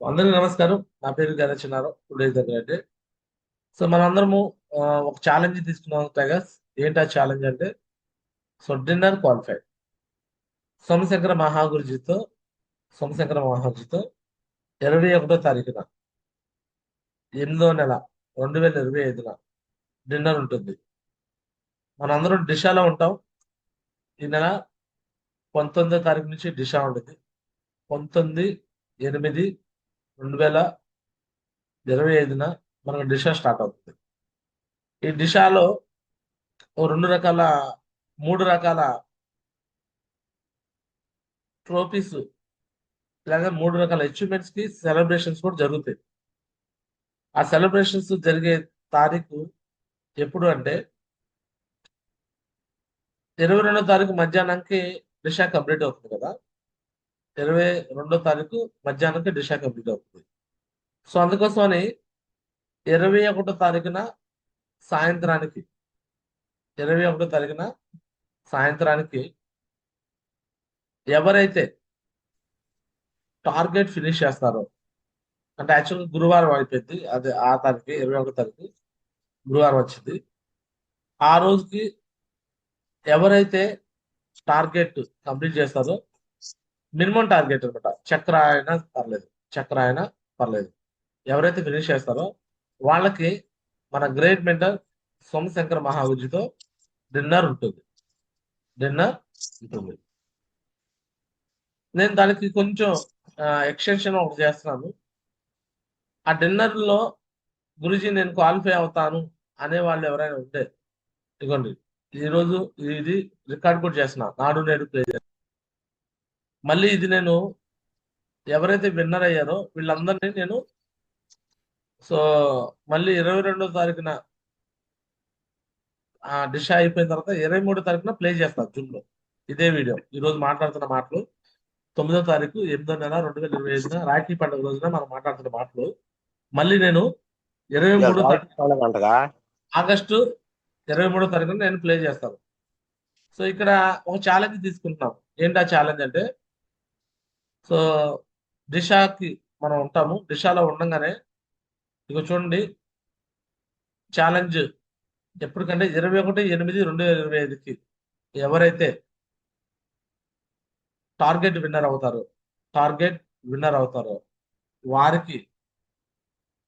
అందరికీ నమస్కారం. నా పేరు గణేష్ టుడే దగ్గర. సో మనందరము ఒక ఛాలెంజ్ తీసుకున్నాం టైగర్స్. ఏంటి ఆ ఛాలెంజ్ అంటే సో డిన్నర్ క్వాలిఫై సోమశేఖర మహాగురుజీతో సోమశేఖర మహాగురుజీతో 21వ తారీఖున 8వ నెల 2025న డిన్నర్ ఉంటుంది. మనందరం దిశాలో ఉంటాం. ఈ నెల 19వ తారీఖు నుంచి దిశ ఉంటుంది. 19/8/2025న మనకు దిశ స్టార్ట్ అవుతుంది. ఈ దిశలో ఓ రెండు రకాల మూడు రకాల ట్రోఫీస్ ఇలాగే మూడు రకాల అచీవ్మెంట్స్ కి సెలబ్రేషన్స్ కూడా జరుగుతాయి. ఆ సెలబ్రేషన్స్ జరిగే తారీఖు ఎప్పుడు అంటే 22వ తారీఖు మధ్యాహ్నానికి దిశ కంప్లీట్ అవుతుంది కదా. 22వ తారీఖు మధ్యాహ్నానికి దిశ కంప్లీట్ అవుతుంది. సో అందుకోసమని 21వ తారీఖున సాయంత్రానికి 21వ తారీఖున సాయంత్రానికి ఎవరైతే టార్గెట్ ఫినిష్ చేస్తారో, అంటే యాక్చువల్గా గురువారం అయిపోయింది, అదే ఆ తారీఖు 21వ తారీఖు గురువారం వచ్చింది. ఆ రోజుకి ఎవరైతే టార్గెట్ కంప్లీట్ చేస్తారో, మినిమం టార్గెట్ అనమాట, చక్ర అయినా పర్లేదు, చక్ర అయినా పర్లేదు, ఎవరైతే ఫినిష్ చేస్తారో వాళ్ళకి మన గ్రేట్ మెంటర్ సోమశంకర మహాగురుజితో డిన్నర్ ఉంటుంది. డిన్నర్ ఉంటుంది. నేను దానికి కొంచెం ఎక్స్టెన్షన్ ఒకటి చేస్తున్నాను. ఆ డిన్నర్ లో గురుజీ నేను క్వాలిఫై అవుతాను అనే వాళ్ళు ఎవరైనా ఉంటే ఇదిగోండి, ఈ రోజు ఇది రికార్డ్ కూడా చేస్తున్నా, నాడు నేడు ప్లే. మళ్ళీ ఇది నేను ఎవరైతే విన్నర్ అయ్యారో వీళ్ళందరినీ నేను సో మళ్ళీ 22వ తారీఖున ఆ డిష్ అయిపోయిన తర్వాత 23వ తారీఖున ప్లే చేస్తాను జూమ్ లో ఇదే వీడియో. ఈ రోజు మాట్లాడుతున్న మాటలు 9వ తారీఖు 8వ నెల 2025న రాఖీ పండుగ రోజున మనం మాట్లాడుతున్న మాటలు మళ్ళీ నేను 23వ తారీఖు పండగంటగా ఆగస్టు 23వ తారీఖున నేను ప్లే చేస్తాను. సో ఇక్కడ ఒక ఛాలెంజ్ తీసుకుంటున్నాం. ఏంటి ఆ ఛాలెంజ్ అంటే సో దిశకి మనం ఉంటాము. దిశలో ఉండగానే ఇక చూడండి, ఛాలెంజ్ ఎప్పటికంటే 21/8/2025కి ఎవరైతే టార్గెట్ విన్నర్ అవుతారో టార్గెట్ విన్నర్ అవుతారో వారికి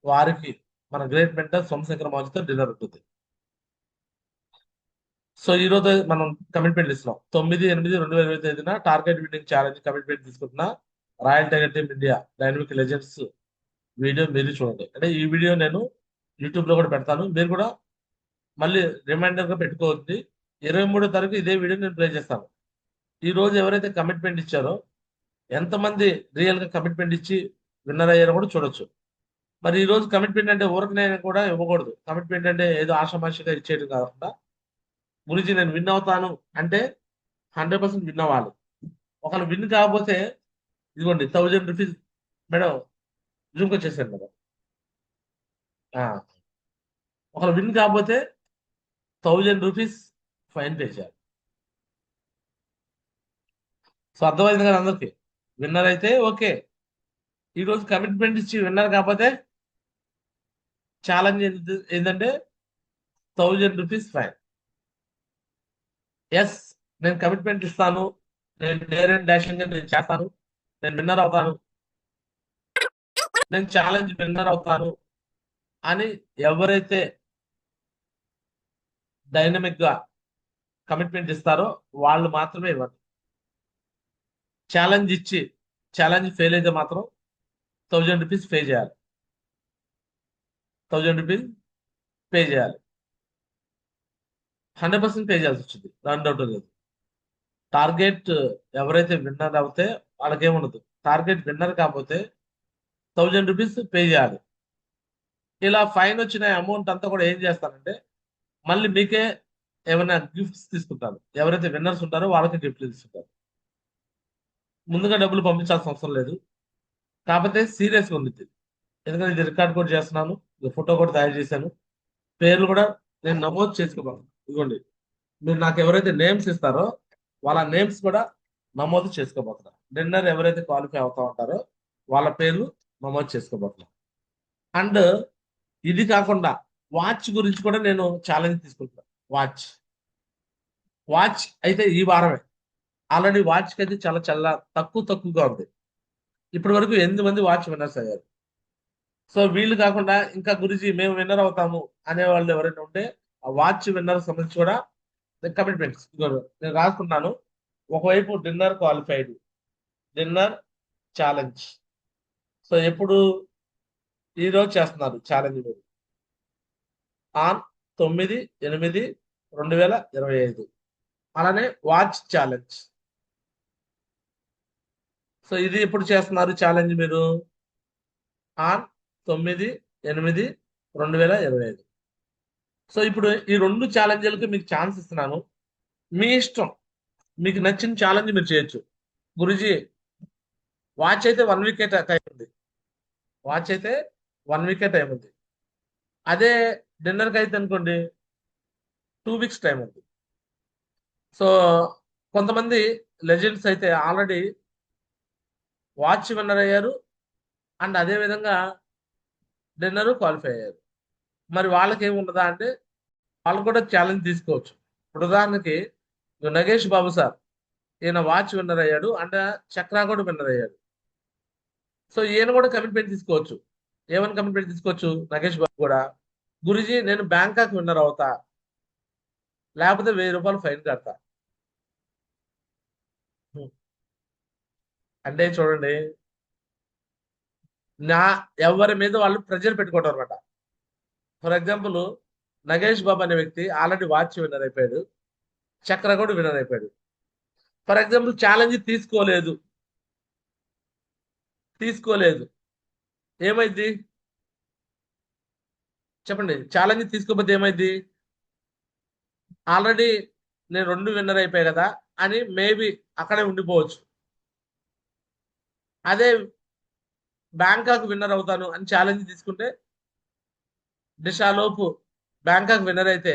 వారికి మన గ్రేట్ మెంటర్ సోమశేఖర మౌజితో డిన్నర్ ఉంటుంది. సో ఈ రోజు మనం కమిట్మెంట్ ఇస్తున్నాం. 9/8/2025న టార్గెట్ విన్నింగ్ ఛాలెంజ్ కమిట్మెంట్ తీసుకుంటున్న royal tiger team India dynamic legends video మీరు చూడండి. అంటే ఈ వీడియో నేను యూట్యూబ్ లో కూడా పెడతాను, మీరు కూడా మళ్ళీ రిమైండర్ గా పెట్టుకోవద్దు. 23వ తారీఖు ఇదే వీడియో నేను ప్లే చేస్తాను. ఈ రోజు ఎవరైతే కమిట్మెంట్ ఇచ్చారో ఎంతమంది రియల్ గా కమిట్మెంట్ ఇచ్చి విన్నర్ అయ్యారో కూడా చూడొచ్చు. మరి ఈ రోజు కమిట్మెంట్ అంటే ఊరకనే కూడా ఇవ్వకూడదు. కమిట్మెంట్ అంటే ఏదో ఆషామాషిగా ఇచ్చేయడం కాకుండా, గురించి నేను విన్ అవుతాను అంటే 100% విన్ అవ్వాలి. ఒకళ్ళు విన్ కాకపోతే ఇదిగోండి ₹1000. మేడం జూమ్కి వచ్చేసాను మేడం. ఒకళ్ళు విన్ కాకపోతే ₹1000 ఫైన్ పే చేయాలి. సో అర్థమైంది కదా అందరికి. విన్నర్ అయితే ఓకే, ఈ రోజు కమిట్మెంట్ ఇచ్చి విన్నర్ కాకపోతే ఛాలెంజ్ ఏంటంటే ₹1000 ఫైన్. ఎస్, నేను కమిట్మెంట్ ఇస్తాను, నేను డేర్ అండ్ డాషింగ్ గా నేను చేస్తాను, నేను విన్నర్ అవుతాను, నేను ఛాలెంజ్ విన్నర్ అవుతాను అని ఎవరైతే డైనమిక్ గా కమిట్మెంట్ ఇస్తారో వాళ్ళు మాత్రమే ఇవ్వండి. ఛాలెంజ్ ఇచ్చి ఛాలెంజ్ ఫెయిల్ అయితే మాత్రం ₹1000 పే చేయాలి. ₹1000 పే చేయాలి. 100% పే చేయాల్సి వచ్చింది, దాని డౌట్ లేదు. టార్గెట్ ఎవరైతే విన్నర్ అవుతే వాళ్ళకేముండదు. టార్గెట్ విన్నర్ కాకపోతే ₹1000 పే చేయాలి. ఇలా ఫైన్ వచ్చిన అమౌంట్ అంతా కూడా ఏం చేస్తానంటే మళ్ళీ మీకే ఏమైనా గిఫ్ట్స్ తీసుకుంటారు. ఎవరైతే విన్నర్స్ ఉంటారో వాళ్ళకి గిఫ్ట్లు తీసుకుంటారు. ముందుగా డబ్బులు పంపించాల్సిన అవసరం లేదు. కాకపోతే సీరియస్గా ఉండిద్ది. ఎందుకంటే ఇది రికార్డ్ కూడా చేస్తున్నాను, ఫోటో కూడా తయారు చేశాను, పేర్లు కూడా నేను నమోదు చేసుకోగలను. ఇదిగోండి, మీరు నాకు ఎవరైతే నేమ్స్ ఇస్తారో వాళ్ళ నేమ్స్ కూడా నమోదు చేసుకోబోతున్నారు. డిన్నర్ ఎవరైతే క్వాలిఫై అవుతా ఉంటారో వాళ్ళ పేర్లు నమోదు చేసుకోబోతున్నాం. అండ్ ఇది కాకుండా వాచ్ గురించి కూడా నేను ఛాలెంజ్ తీసుకుంటున్నాను. వాచ్ వాచ్ అయితే ఈ వారమే ఆల్రెడీ వాచ్కి అయితే చాలా చాలా తక్కువగా ఉంది. ఇప్పటి వరకు 8 మంది వాచ్ విన్నర్స్ అయ్యారు. సో వీళ్ళు కాకుండా ఇంకా గురించి మేము విన్నర్ అవుతాము అనే వాళ్ళు ఎవరైనా ఉంటే ఆ వాచ్ విన్నర్ సంబంధించి కూడా కమిట్మెంట్స్ నేను రాసుకున్నాను. ఒకవైపు dinner qualified, dinner challenge. So ఎప్పుడు ఈ రోజు చేస్తున్నారు ఛాలెంజ్ మీరు ఆన్ 9/8/2025. అలానే వాచ్ ఛాలెంజ్. సో ఇది ఎప్పుడు చేస్తున్నారు ఛాలెంజ్ మీరు ఆన్ 9/8/2025. సో ఇప్పుడు ఈ 2 ఛాలెంజ్లకి మీకు ఛాన్స్ ఇస్తున్నాను. మీ ఇష్టం, మీకు నచ్చిన ఛాలెంజ్ మీరు చేయొచ్చు. గురుజీ వాచ్ అయితే 1 వీక్ టైం ఉంది. వాచ్ అయితే 1 వీక్ టైం ఉంది. అదే డిన్నర్కి అయితే అనుకోండి 2 వీక్స్ టైం ఉంది. సో కొంతమంది లెజెండ్స్ అయితే ఆల్రెడీ వాచ్ విన్నర్ అయ్యారు అండ్ అదే విధంగా డిన్నర్ క్వాలిఫై అయ్యారు. మరి వాళ్ళకి ఏమి ఉండదా అంటే వాళ్ళు కూడా ఛాలెంజ్ తీసుకోవచ్చు. ఇప్పుడు ఉదాహరణకి నగేష్ బాబు సార్, ఈయన వాచ్ విన్నర్ అయ్యాడు అండ్ చక్రా కూడా విన్నర్ అయ్యాడు. సో ఈయన కూడా కమిట్మెంట్ తీసుకోవచ్చు. ఏమని కమిట్మెంట్ తీసుకోవచ్చు నగేష్ బాబు కూడా, గురుజీ నేను బ్యాంకాక్ విన్నర్ అవుతా, లేకపోతే 1000 రూపాయలు ఫైన్ కడతా. అంటే చూడండి, నా ఎవరి మీద వాళ్ళు ప్రెజర్ పెట్టుకోవడం అనమాట. ఫర్ ఎగ్జాంపుల్ నగేష్ బాబు అనే వ్యక్తి ఆల్రెడీ వాచ్ విన్నర్ అయిపోయాడు, చక్ర కూడా విన్నర్ అయిపోయాడు. ఫర్ ఎగ్జాంపుల్ ఛాలెంజ్ తీసుకోలేదు ఏమైంది చెప్పండి. ఛాలెంజ్ తీసుకోకపోతే ఏమైంది? ఆల్రెడీ నేను 2 విన్నర్ అయిపోయాయి కదా అని మేబీ అక్కడే ఉండిపోవచ్చు. అదే బ్యాంకాక్ విన్నర్ అవుతాను అని ఛాలెంజ్ తీసుకుంటే దిశాలోపు బ్యాంకాక్ విన్నర్ అయితే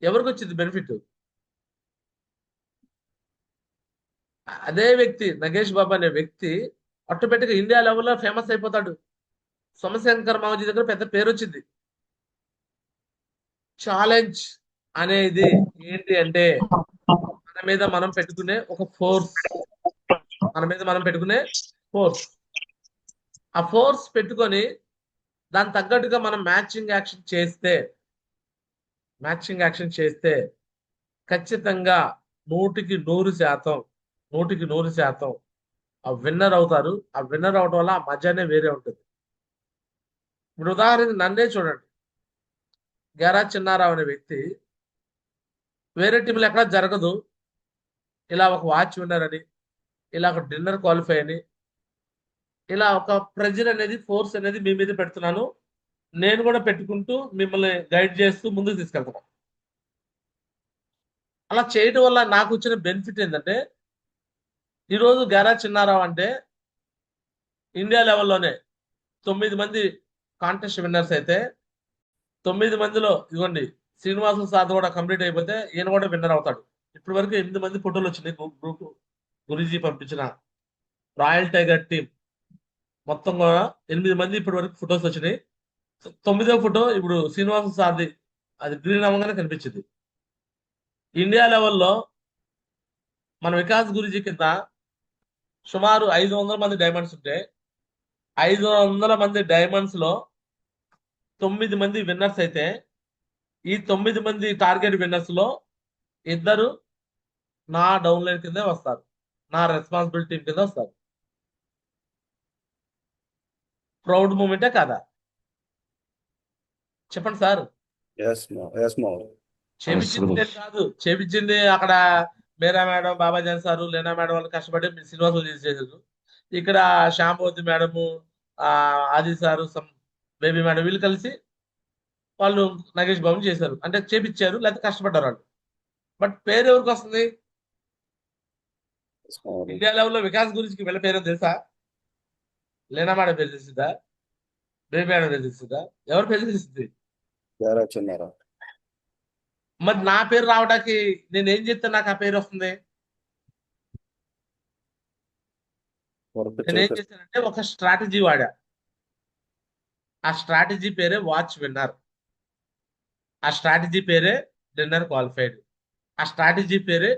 ఎవరికి వచ్చింది బెనిఫిట్? అదే వ్యక్తి నగేష్ బాబు అనే వ్యక్తి ఆటోమేటిక్గా ఇండియా లెవెల్లో ఫేమస్ అయిపోతాడు. సోమశంకర్ మావజీ దగ్గర పెద్ద పేరు వచ్చింది. ఛాలెంజ్ అనేది ఏంటి అంటే మన మీద మనం పెట్టుకునే ఒక ఫోర్స్. మన మీద మనం పెట్టుకునే ఫోర్స్. ఆ ఫోర్స్ పెట్టుకొని దాని తగ్గట్టుగా మనం మ్యాచింగ్ యాక్షన్ చేస్తే ఖచ్చితంగా 100% ఆ విన్నర్ అవుతారు. ఆ విన్నర్ అవడం వల్ల ఆ మజానే వేరే ఉంటుంది. ఇప్పుడు ఉదాహరణకి నన్నే చూడండి. గేరా చిన్నారావు అనే వ్యక్తి వేరే టీంలో ఎక్కడా జరగదు. ఇలా ఒక వాచ్ విన్నర్ అని, ఇలా ఒక డిన్నర్ క్వాలిఫై అని, ఇలా ఒక ప్రెజర్ అనేది, ఫోర్స్ అనేది మీ మీద పెడుతున్నాను. నేను కూడా పెట్టుకుంటూ మిమ్మల్ని గైడ్ చేస్తూ ముందుకు తీసుకెళ్తున్నాను. అలా చేయడం వల్ల నాకు వచ్చిన బెనిఫిట్ ఏంటంటే, ఈరోజు గేరా చిన్నారావు అంటే ఇండియా లెవెల్లోనే 9 మంది కాంటెస్ట్ విన్నర్స్ అయితే 9 మందిలో ఇదిగోండి శ్రీనివాసు సార్ కూడా కంప్లీట్ అయిపోతే ఈయన కూడా విన్నర్ అవుతాడు. ఇప్పటి వరకు 8 మంది ఫోటోలు వచ్చినాయి. గ్రూప్ గురూజీ పంపించిన రాయల్ టైగర్ టీం మొత్తం కూడా 8 మంది ఇప్పటి వరకు ఫొటోస్ వచ్చినాయి. 9వ ఫోటో ఇప్పుడు శ్రీనివాసు సార్ది, అది గ్రీన్ అవ్వగానే కనిపించింది. ఇండియా లెవెల్లో మన వికాస్ గురూజీ కింద సుమారు 500 మంది డైమండ్స్ ఉంటే 500 మంది డైమండ్స్ లో 9 మంది విన్నర్స్ అయితే ఈ 9 మంది టార్గెట్ విన్నర్స్ లో 2 నా డౌన్లైన్ కిందే వస్తారు, నా రెస్పాన్సిబిలిటీ టీం కింద వస్తారు. ప్రౌడ్ మూమెంటే కాదా? చెప్పండి సార్. చేపించింది నేను కాదు, చేపించింది అక్కడ మేరా మేడం, బాబాజాన్ సారు, లేనా మేడం వాళ్ళు కష్టపడి శ్రీనివాసులు చేసేసారు. ఇక్కడ శ్యాంభవతి మేడము, ఆది సారు, బేబీ మేడం వీళ్ళు కలిసి వాళ్ళు నగేష్ బాబుని చేశారు. అంటే చేపించారు, లేకపోతే కష్టపడ్డారు వాళ్ళు. బట్ పేరు ఎవరికి వస్తుంది? ఇండియా లెవెల్లో వికాస్ గురించి వీళ్ళ పేరు తెలుసా? లేనా మేడం పేరు తెలిసిందా? బేబీ మేడం పేరు తెలిసిందా? ఎవరి పేరు తెలిసింది? మరి నా పేరు రావడానికి నేను ఏం చెప్తే నాకు ఆ పేరు వస్తుంది? వర్క్ నేను ఏం చేశారు. చేశానంటే ఒక స్ట్రాటజీ వాడా. ఆ స్ట్రాటజీ పేరే వాచ్ విన్నర్. ఆ స్ట్రాటజీ పేరే డిన్నర్ క్వాలిఫైడ్. ఆ స్ట్రాటజీ పేరే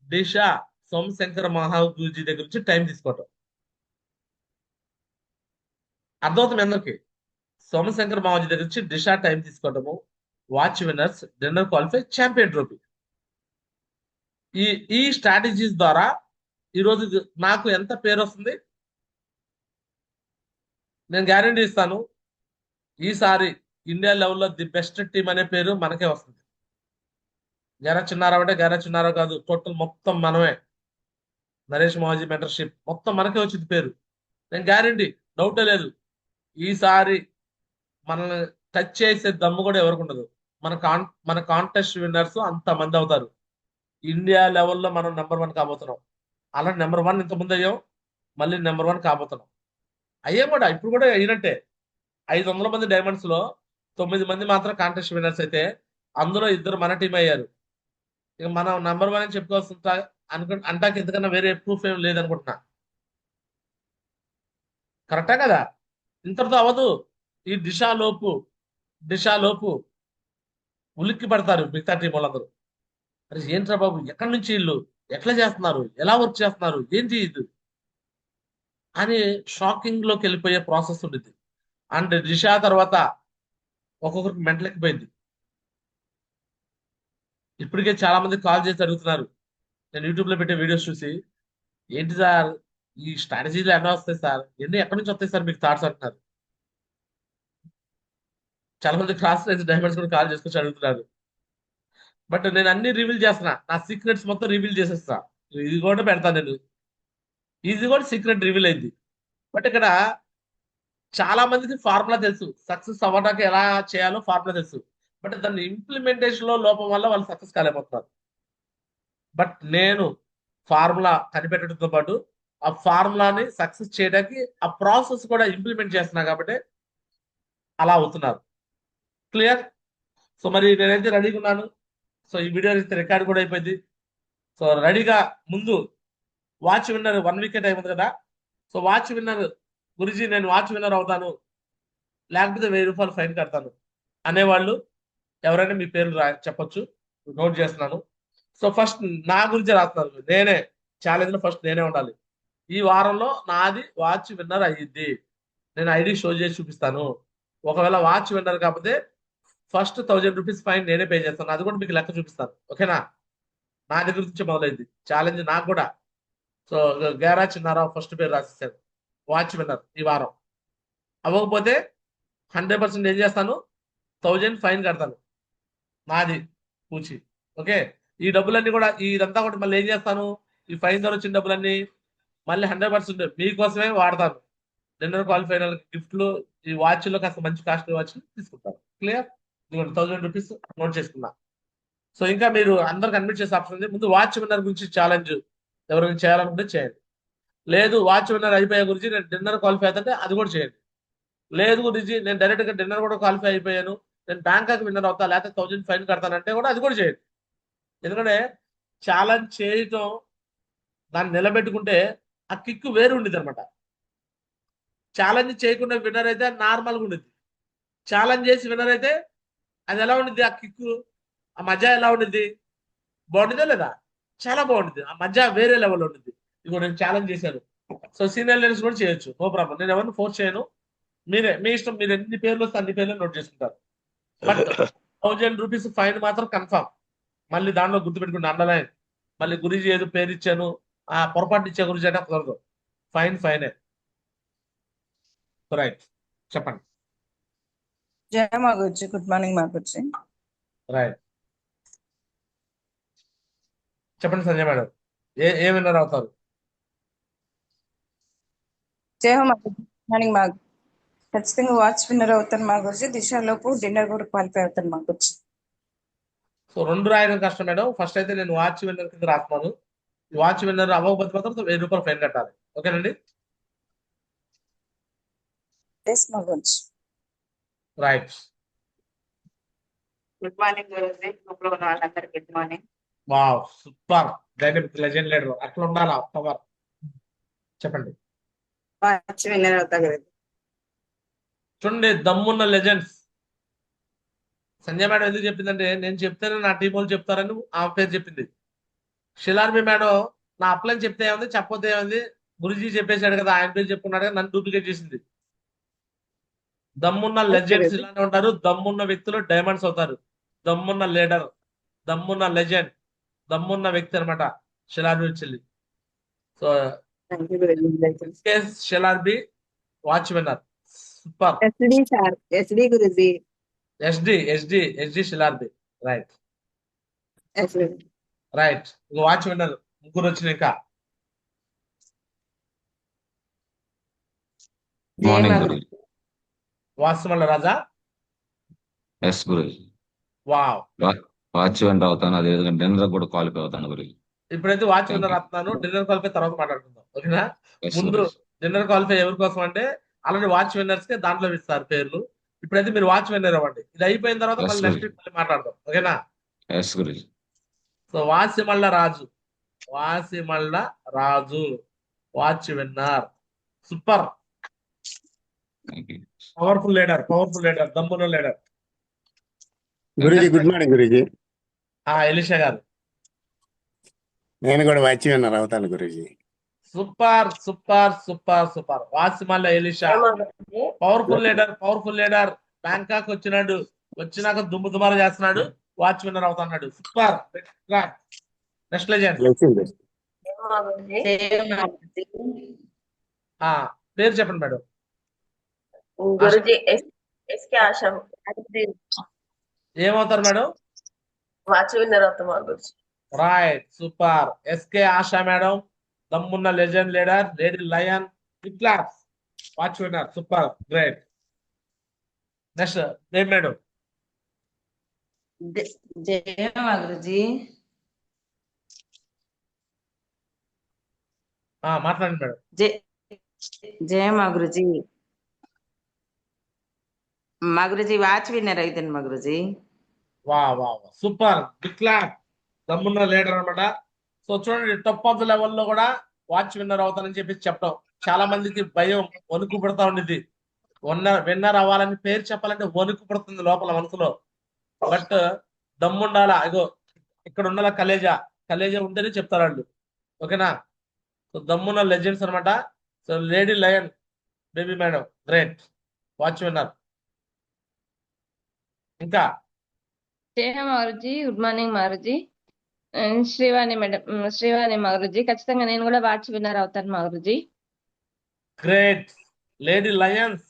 దిశా సోమశంకర మహాగురుజీ దగ్గర నుంచి టైం తీసుకోవటం. అర్థమవుతుంది మీ అందరికి? సోమశంకర మహాజీ దగ్గర నుంచి దిశా టైం తీసుకోవటము, watch winners, dinner qualify, champion trophy. ఈ ఈ స్ట్రాటజీస్ ద్వారా ఈరోజు నాకు ఎంత పేరు వస్తుంది నేను గ్యారంటీ ఇస్తాను. ఈసారి ఇండియా లెవెల్లో ది బెస్ట్ టీం అనే పేరు మనకే వస్తుంది. గెర చిన్నారావు అంటే గెర చిన్నారావు కాదు, టోటల్ మొత్తం మనమే. నరేష్ మహాజీ మెంటర్షిప్ మొత్తం మనకే వచ్చింది పేరు. నేను గ్యారంటీ, డౌటే లేదు. ఈసారి మనల్ని టచ్ చేసే దమ్ము కూడా ఎవరికి ఉండదు. మన కాంటెస్ట్ విన్నర్స్ అంత మంది అవుతారు. ఇండియా లెవెల్లో మనం నెంబర్ 1 కాబోతున్నాం. అలా నెంబర్ 1 ఇంతకుముందు అయ్యాం, మళ్ళీ నెంబర్ 1 కాబోతున్నాం. అయ్యాం కూడా, ఇప్పుడు కూడా అయినట్టే. 500 మంది డైమండ్స్ లో 9 మంది మాత్రం కాంటెస్ట్ విన్నర్స్ అయితే అందులో 2 మన టీం అయ్యారు. ఇక మనం నెంబర్ 1 అని చెప్పుకోవాల్సిన అంటాకి ఎందుకన్నా వేరే ప్రూఫ్ ఏం లేదనుకుంటున్నా. కరెక్టా కదా? ఇంతటితో అవ్వదు. ఈ దిశలోపు ఉలిక్కి పడతారు మిగతా టీం వాళ్ళందరూ. అరే ఏంట్రా బాబు, ఎక్కడి నుంచి వీళ్ళు ఎట్లా చేస్తున్నారు, ఎలా వర్క్ చేస్తున్నారు, ఏంటి ఇది అని షాకింగ్ లోకి వెళ్ళిపోయే ప్రాసెస్ ఉండేది. అండ్ దిశ తర్వాత ఒక్కొక్కరికి మెంటలెక్కిపోయింది. ఇప్పటికే చాలా మంది కాల్ చేసి అడుగుతున్నారు. నేను యూట్యూబ్ లో పెట్టే వీడియోస్ చూసి, ఏంటి సార్ ఈ స్ట్రాటజీలు ఎలా వస్తాయి సార్, ఎన్ని ఎక్కడి నుంచి వస్తాయి సార్ మీకు థాట్స్ అంటున్నారు. చాలా మంది క్లాస్ రేంజ్ డైమండ్స్ కూడా కాల్ చేసుకొచ్చి అడుగుతున్నారు. బట్ నేను అన్ని రివీల్ చేస్తున్నా, నా సీక్రెట్స్ మొత్తం రివీల్ చేసేస్తా. ఇది కూడా పెడతాను నేను. ఇది కూడా సీక్రెట్ రివీల్ అయింది. బట్ ఇక్కడ చాలా మందికి ఫార్ములా తెలుసు, సక్సెస్ అవ్వడానికి ఎలా చేయాలో ఫార్ములా తెలుసు. బట్ దాన్ని ఇంప్లిమెంటేషన్ లో లోపం వల్ల వాళ్ళు సక్సెస్ కాలేకపోతున్నారు. బట్ నేను ఫార్ములా కనిపెట్టడంతో పాటు ఆ ఫార్ములాని సక్సెస్ చేయడానికి ఆ ప్రాసెస్ కూడా ఇంప్లిమెంట్ చేస్తున్నా కాబట్టి అలా అవుతున్నారు. క్లియర్? సో మరి నేనైతే రెడీగా ఉన్నాను. సో ఈ వీడియో అయితే రికార్డ్ కూడా అయిపోయింది. సో రెడీగా ముందు వాచ్ విన్నర్ 1 వికెట్ అయిపోతుంది కదా. సో వాచ్ విన్నర్ గురుజీ నేను వాచ్ విన్నర్ అవుతాను, లేకపోతే 1000 రూపాయలు ఫైన్ కడతాను అనేవాళ్ళు ఎవరైనా మీ పేర్లు చెప్పొచ్చు. నోట్ చేస్తున్నాను. సో ఫస్ట్ నా గురించి రాస్తున్నారు. నేనే ఛాలెంజ్ లో ఫస్ట్ నేనే ఉండాలి. ఈ వారంలో నాది వాచ్ విన్నర్ అయ్యింది. నేను ఐడి షో చేసి చూపిస్తాను. ఒకవేళ వాచ్ విన్నర్ కాకపోతే ఫస్ట్ 1000 రూపీస్ ఫైన్ నేనే పే చేస్తాను. అది కూడా మీకు లెక్క చూపిస్తాను. ఓకేనా? నా దగ్గర నుంచి మొదలైంది ఛాలెంజ్ నాకు కూడా. సో గేరా చిన్నారావు ఫస్ట్ పేరు రాసేసాను, వాచ్ విన్నర్ ఈ వారం. అవ్వకపోతే 100% ఏం చేస్తాను, 1000 ఫైన్ కడతాను. నాది పూచి. ఓకే. ఈ డబ్బులన్నీ కూడా ఇదంతా కూడా మళ్ళీ ఏం చేస్తాను, ఈ ఫైన్ ద్వారా వచ్చిన డబ్బులన్నీ మళ్ళీ 100% మీకోసమే వాడతాను. డిన్నర్ క్వాలిఫైర్ గిఫ్ట్లు, ఈ వాచ్లో కాస్త మంచి కాస్ట్ వాచ్ తీసుకుంటాను. క్లియర్? ఇదిగోండి 1000 రూపీస్ నోట్ చేసుకున్నా. సో ఇంకా మీరు అందరికి అడ్మిట్ చేసే ఆప్షన్ ఉంది. ముందు వాచ్ విన్నర్ గురించి ఛాలెంజ్ ఎవరైనా చేయాలనుకుంటే చేయండి. లేదు వాచ్ విన్నర్ అయిపోయే గురించి నేను డిన్నర్ క్వాలిఫై అవుతుంటే అది కూడా చేయండి. లేదు గురించి నేను డైరెక్ట్ గా డిన్నర్ కూడా క్వాలిఫై అయిపోయాను, నేను బ్యాంకాక్ విన్నర్ అవుతా, లేకపోతే 1000 ఫైన్ కడతానంటే కూడా అది కూడా చేయండి. ఎందుకంటే ఛాలెంజ్ చేయటం, దాన్ని నిలబెట్టుకుంటే ఆ కిక్ వేరు ఉండేది అనమాట. ఛాలెంజ్ చేయకుండా విన్నర్ అయితే నార్మల్గా ఉండేది. ఛాలెంజ్ చేసి విన్నర్ అయితే అది ఎలా ఉండిద్ది, ఆ కిక్, ఆ మజా ఎలా ఉండిద్ది, బాగుంటుందా లేదా? చాలా బాగుంటుంది. ఆ మజా వేరే లెవెల్ ఉంటుంది. ఇదిగో నేను ఛాలెంజ్ చేశాను. సో సీనియర్ లీడర్స్ కూడా చేయొచ్చు, నో ప్రాబ్లం. నేను ఎవరిని ఫోర్స్ చేయను. మీరే మీ ఇష్టం, మీరు ఎన్ని పేర్లు వస్తే అన్ని పేర్లు నోట్ చేసుకుంటారు. బట్ 1000 రూపీస్ ఫైన్ మాత్రం కన్ఫామ్. మళ్ళీ దాంట్లో గుర్తుపెట్టుకుని అండర్లైన్. మళ్ళీ గురించి ఏదో పేరు ఇచ్చాను, ఆ పొరపాటు ఇచ్చే గురించి అంటే కుదరదు. ఫైన్ ఫైనే. రైట్, చెప్పండి. జయ మాగుజ్జి, గుడ్ మార్నింగ్ మాగుజ్జి. రైట్, చెప్పండి సంజయ్ మేడం. ఏ విన్నర్ అవుతారు? జయ మాగుజ్జి, గుడ్ మార్నింగ్ మాగు. ఖచ్చితంగా వాచ్ విన్నర్ అవుతాను మాగుజ్జి. దిశలోపు డిన్నర్ కూడా క్వాలిఫై అవుతాను మాగుజ్జి. సో 2 రాయడం కష్టం మేడం. ఫస్ట్ అయితే నేను వాచ్ విన్నర్ కింద రాస్తున్నాను. ఈ వాచ్ విన్నర్ అవ్వకపోతే మాత్రం 1000 రూపాయలు ఫైన్ కట్టాలి. ఓకేనండి? ఎస్ మాగుజ్జి. Right. Good morning Guruji. Group లో ఉన్న వాళ్ళందరికీ good morning. Wow, super. Dynamic legend leader అట్లా ఉండాలా పవర్. చెప్పండి. వాచ్ విన్నర్ అవుతా గురూజీ. చూడండి, దమ్మున్న లెజెండ్స్. సంజయ్ మేడం ఎందుకు చెప్పిందంటే నేను చెప్తేనే నా టీం వాళ్ళు చెప్తారని ఆ పేరు చెప్పింది. షిలార్మి మేడం నా అప్లైన్ చెప్తే ఏముంది, చెప్పొద్దు ఏముంది, గురుజీ చెప్పేశాడు కదా ఆయన పేరు చెప్పుకున్నాడు కదా, నన్ను డూప్లికేట్ చేసింది. దమ్మున్న లెజెండ్స్ గురూజీ. ఇలానే ఉంటారు. దమ్మున్న వ్యక్తులు డైమండ్స్ అవుతారు. దమ్మున్న లీడర్, దమ్మున్న లెజెండ్, దమ్మున్న వ్యక్తి అనమాట షిలార్బి చెల్లి. So thank you Guruji. Shilarbi watch winner. Super. SD sir, SD Guruji. SD Shilarbi. Right yes Guruji. Right. Watch winner ముగ్గురు వచ్చిన ఇంకా morning Guruji. Vasumalla Raja. Yes Guruji. Wow. Watch winner అవుతాను, అదే విధంగా డిన్నర్ కూడా క్వాలిఫై అవుతాను గురుజీ. ఇప్పుడైతే వాచ్ Thank విన్నర్ you. వస్తున్నాను. డిన్నర్ క్వాలిఫై తర్వాత మాట్లాడుకుందాం, ఓకేనా? ఎస్ ముందు గురుజీ. డిన్నర్ క్వాలిఫై ఎవరి కోసం అంటే ఆల్రెడీ వాచ్ విన్నర్స్ కి దాంట్లో ఇస్తారు పేర్లు. ఇప్పుడైతే మీరు వాచ్ విన్నర్ అవ్వండి. ఇది అయిపోయిన తర్వాత Yes, మళ్ళీ నెక్స్ట్ గురుజీ. వీక్ మళ్ళీ మాట్లాడదాం, ఓకేనా? Yes Guruji. So Vasimalla Raju, Vasimalla Raju watch winner. Super. Thank you. Powerful leader, దమ్మున్న leader. Guruji good morning Guruji. Elisha గారు. నేను కూడా వాచ్ విన్నర్ అవుతాను Guruji. Super. Vasimalla Elisha powerful leader. Bangkok వచ్చినాక దుమ్ము దుమారా చేస్తున్నాడు. వాచ్ విన్నర్ అవుతున్నాడు. సూపర్. Next legend. బ్లెస్సింగ్. పేరు చెప్పండి మేడం. గురుజీ ఎస్కే ఆశా ఏమవుతారు మేడం? వాచ్ విన్నర్ అవుతామా Guruji? Right. Super. SK Asha madam, దమ్మున్న legend leader, lady lion, class, watch winner. Super, great. Next ఏం మేడం? జయమా గురుజీ. మాట్లాడండి మేడం. జయమా గురుజీ. మా గురుజీ వాచ్ విన్నర్ అయితే మా గురుజీ. వా సూపర్, బిగ్ క్లాప్. దమ్మున్న లీడర్ అనమాట. సో చూడండి, టాప్ ఆఫ్ ద లెవెల్లో కూడా వాచ్ విన్నర్ అవుతానని చెప్పి చెప్పడం చాలా మందికి భయం, వణుకు పడతా ఉండేది. విన్నర్ అవ్వాలని పేరు చెప్పాలంటే వణుకు పడుతుంది లోపల మనసులో. బట్ దమ్ముండాలా. ఇగో ఇక్కడ ఉండాల కలేజా ఉంటేనే చెప్తారు వాళ్ళు, ఓకేనా? సో దమ్మున్న లెజెండ్స్ అనమాట. So lady lion baby madam, great, watch winner. ఇంకా జయ మారుజీ, గుడ్ మార్నింగ్ మారుజీ. శ్రీవాణి మేడం, శ్రీవాణి మారుజీ. ఖచ్చితంగా నేను కూడా వాచ్ విన్నర్ అవుతాను మారుజీ. గ్రేట్. Lady Lions.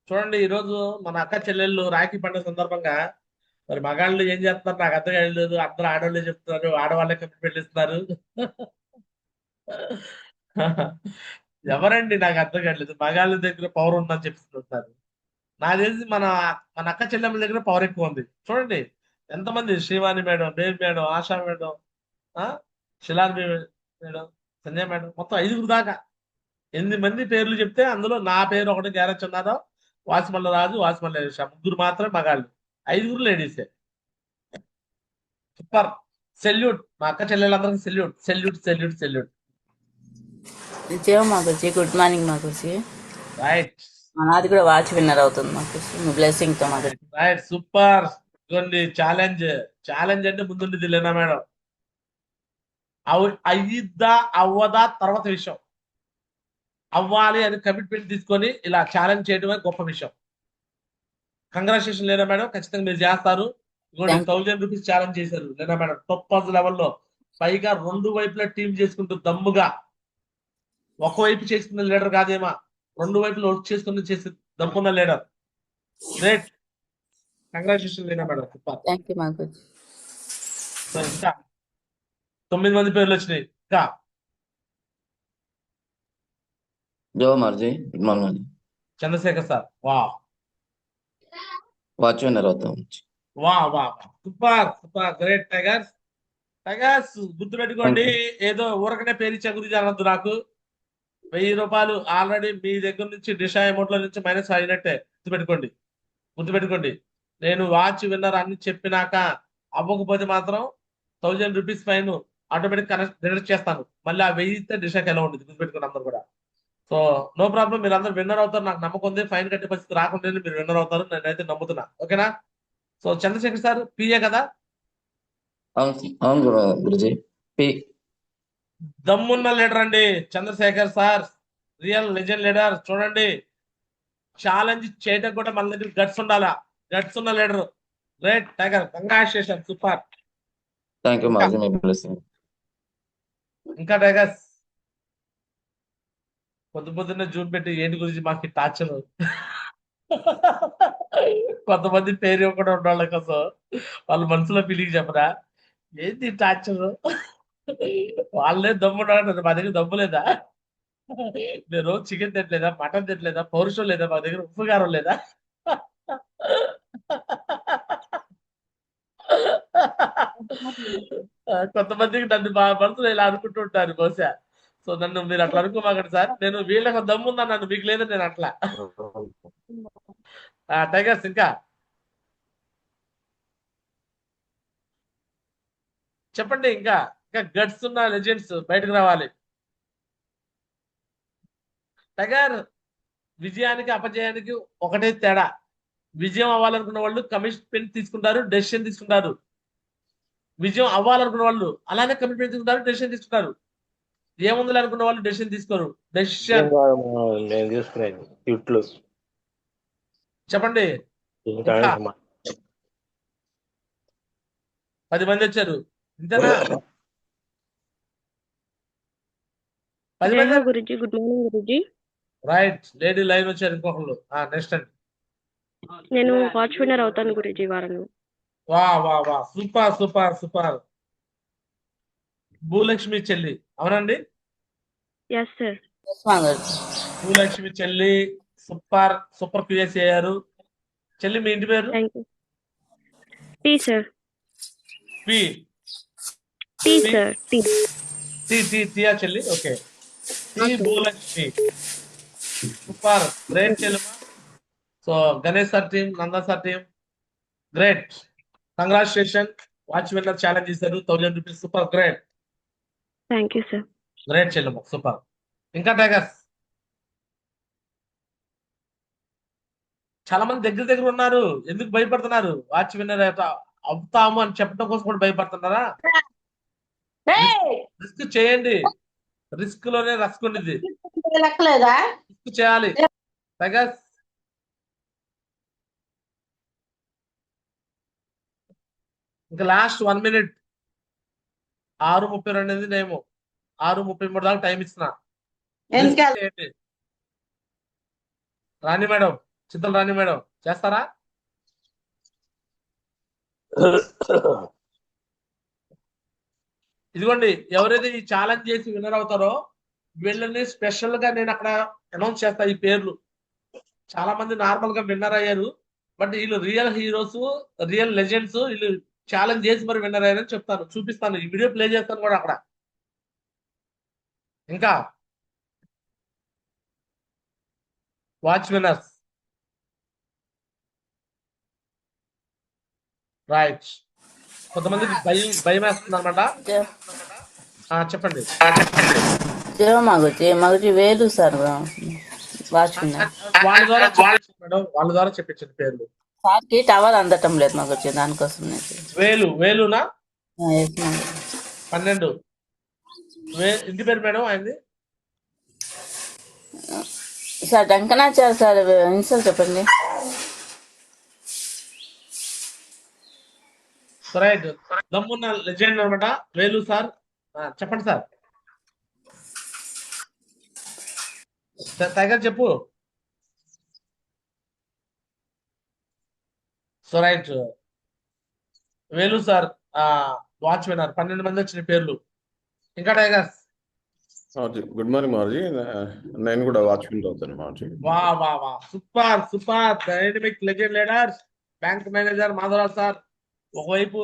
చూడండి, ఈరోజు మన అక్క చెల్లెళ్ళు రాఖీ పండుగ సందర్భంగా మరి మగాళ్ళు ఏం చేస్తున్నారు నాకు అర్థం కాలేదు. అందరూ ఆడవాళ్ళే చెప్తున్నారు, ఆడవాళ్ళే కమిట్మెంట్ ఇస్తున్నారు. ఎవరండి నాకు అర్థం కావట్లేదు. మగాళ్ళ దగ్గర పవర్ ఉందని చెప్తున్నారు. నాకు తెలిసి మన అక్క చెల్లెమ్మల దగ్గర పవర్ ఎక్కువ ఉంది. చూడండి ఎంతమంది, Srivani madam, baby madam, Asha madam, Shilarbi madam, Sanjay madam, మొత్తం 5 దాకా 8 మంది పేర్లు చెప్తే అందులో నా పేరు ఒకటి గ్యారెంటీ ఉన్నారో. వాసిమల్ల రాజు, వాసిమల్ల ఎలిషా, 3 మాత్రమే మగాళ్ళు, 5 లేడీసే. సూపర్. సెల్యూట్ మా అక్క చెల్లెళ్ళందరికీ. సెల్యూట్. జయమా గురుజీ. గుడ్ మార్నింగ్ మా గురుజీ. రైట్. నాది కూడా వాచ్ విన్నర్ అవుతుంది మా గురుజీ, మీ బ్లెస్సింగ్ తో. రైట్. సూపర్. ఇదిగోండి ఛాలెంజ్ అంటే ముందుండేది లేనా మేడం. అయ్యిద్దా అవ్వదా తర్వాత విషయం. అవ్వాలి అని కమిట్మెంట్ తీసుకొని ఇలా ఛాలెంజ్ చేయడమే గొప్ప విషయం. కంగ్రాచులేషన్ లేనా మేడం, ఖచ్చితంగా మీరు చేస్తారు. 1000 రూపీస్ ఛాలెంజ్ చేశారు లేనా మేడం. టాప్ లెవెల్లో పైగా 2 వైపులా టీం చేసుకుంటూ దమ్ముగా, ఒకవైపు చేసుకున్న లీడర్ కాదేమా, 2 వైపులు వర్క్ చేసుకుని చేసే దమ్మున్న లీడర్. గ్రేట్. కంగ్రాచులేషన్ లేనా మేడం. సూపర్. థ్యాంక్ యూ మా గురుజీ. సో ఇంకా 9 మంది పేర్లు వచ్చినాయి. ఇంకా జో మార్జీ, good morning. Chandrashekhar sir. Watch winner అవుతాం. సూపర్. గ్రేట్. టైగర్స్ గుర్తుపెట్టుకోండి. ఏదో ఊరకనే పేరు ఇచ్చే గురించి అనొద్దు. నాకు 1000 రూపాయలు ఆల్రెడీ మీ దగ్గర నుంచి డిషా అమౌంట్ లో నుంచి మైనస్ అయినట్టే. గుర్తుపెట్టుకోండి. నేను వాచ్ విన్నర్ అని చెప్పినాక అవ్వకపోతే మాత్రం 1000 రూపీస్ ఫైన్ ఆటోమేటిక్ డిడక్ట్ చేస్తాను. మళ్ళీ ఆ 1000 డిషాకి ఎలా ఉండదు. గుర్తుపెట్టుకోండి అందరు కూడా. సో నో ప్రాబ్లం, మీరు అందరు విన్నర్ అవుతారు, నాకు నమ్మకం ఉంది. ఫైన్ కట్టే పరిస్థితి రాకుండా మీరు విన్నర్ అవుతారు, నేనైతే నమ్ముతున్నా. ఓకేనా? సో చంద్రశేఖర్ సార్ పిఏ కదా? అవును గురుజీ. పి. దమ్మున్న లీడర్ అండి Chandrashekar sir, real legend leader. చూడండి, ఛాలెంజ్ చేయడం కూడా మన దగ్గర గట్స్ ఉండాలా, గట్స్ ఉన్న leader. Great tiger, congratulation, super. Thank you ఇంకా మారుజీ, మీ బ్లెస్సింగ్. ఇంకా టైగర్స్ పొద్దున్నే జూన్ పెట్టి ఏంటి గురించి మాకు టార్చర్. కొంతమంది పేరు ఇవ్వకుండా ఉండాలి కోసం వాళ్ళ మనసులో ఫీలింగ్ చెప్పరా, ఏంటి టార్చర్? వాళ్ళే దమ్ము ఉండాలంటారు, మా దగ్గర దమ్ము లేదా? నేను చికెన్ తినలేదా, మటన్ తినలేదా, పౌరుషం లేదా, మా దగ్గర ఉప్పు కారం లేదా? కొంతమందికి నన్ను మా మనసులో ఇలా అనుకుంటూ ఉంటారు బహుశా. సో నన్ను మీరు అట్లా అనుకోమాకండి సార్, నేను వీళ్ళకి దమ్ము ఉందా, నన్ను మీకు లేదని నేను అట్లా. టైగర్స్ ఇంకా చెప్పండి, ఇంకా ఇంకా గట్స్ ఉన్న లెజెండ్స్ బయటకు రావాలి. టైగర్, విజయానికి అపజయానికి ఒకటే తేడా. విజయం అవ్వాలనుకున్న వాళ్ళు కమిట్మెంట్ తీసుకుంటారు, డెసిషన్ తీసుకుంటారు. విజయం అవ్వాలనుకున్న వాళ్ళు అలానే కమిట్మెంట్ తీసుకుంటారు, డెసిషన్ తీసుకుంటారు. ఏముంది అనుకున్న వాళ్ళు డెసిషన్ తీసుకోరు. డెసిషన్ నేను తీసుకునేది ఇట్లు చెప్పండి. ఇంకా 10 మంది వచ్చారు, ఇంతేనా? 10 మంది. Guruji, good morning Guruji. Right, lady line వచ్చారు ఇంకొకళ్ళు. నెక్స్ట్ అండి. నేను వాచ్ విన్నర్ అవుతాను గురుజీ వారంలో. వా వా వా, సూపర్ సూపర్ సూపర్. భూలక్ష్మి చెల్లి, అవునండి? Yes sir. భూలక్ష్మి చెల్లి సూపర్ సూపర్ క్యూఎస్ అయ్యారు. చెల్లి మీ ఇంటి పేరు? Thank you. T sir. P T sir. T. T T టీయా చెల్లి? Okay. T Bhulakshmi, super, great చెల్లెమ్మ. So Ganesh sir team, Nanda sir team, great, congratulation. Watch winner challenge చేశారు, 1000 rupees. Super, great. Thank you sir. Great చెల్లెమ్మ, super. ఇంకా tigers చాలా మంది దగ్గర దగ్గర ఉన్నారు, ఎందుకు భయపడుతున్నారు? వాచ్ విన్నర్ అవుతాము అని చెప్పడం కోసం కూడా భయపడుతున్నారా? రిస్క్ చేయండి, రిస్క్ లోనే రస్క్ ఉండేది. రిస్క్ చేయాలి టైగర్స్. ఇంకా లాస్ట్ 1 minute. 6:32 అనేది నేమో 6:33 దాకా టైం ఇస్తున్నా. రాణి మేడం, చింతల రాణి మేడం చేస్తారా? ఇదిగోండి, ఎవరైతే ఈ ఛాలెంజ్ చేసి విన్నర్ అవుతారో వీళ్ళని స్పెషల్ గా నేను అక్కడ అనౌన్స్ చేస్తా. ఈ పేర్లు చాలా మంది నార్మల్ గా విన్నర్ అయ్యారు, బట్ వీళ్ళు రియల్ హీరోస్, రియల్ లెజెండ్స్. వీళ్ళు ఛాలెంజ్ చేసి మరి విన్నర్ అయ్యారని చెప్తాను, చూపిస్తాను, ఈ వీడియో ప్లే చేస్తాను కూడా అక్కడ. ఇంకా వాచ్ విన్నర్స్, రైట్. కొంతమందికి భయం వేస్తుంది అనమాట. చెప్పండి. మగుచి వేలు సార్ వాచ్ విన్నర్. వాళ్ళ ద్వారా చెప్పించండి పేర్లు. సార్కి టవర్ అందటం లేదు మగుచి, దానికోసం. వేలునా? 12. ఇంటి పేరు మేడం ఆయనది? సార్ డంకనాచార్ సార్, ఇన్సల్ చెప్పండి. రైట్, దమ్మున్న లెజెండ్ అనమాట వేలు సార్. చెప్పండి సార్. టైగర్ చెప్పు. సో రైట్, వేలు సార్ వాచ్ విన్నర్. 12 మంది వచ్చిన పేర్లు. ఇంకా టైగర్స్? గుడ్ మార్నింగ్ మారుజీ, నేను కూడా వాచ్ విన్నర్ అవుతాను మారుజీ. వా వా వా, super super, dynamic legend leaders. Bank manager Madhavarao sir ఒకవైపు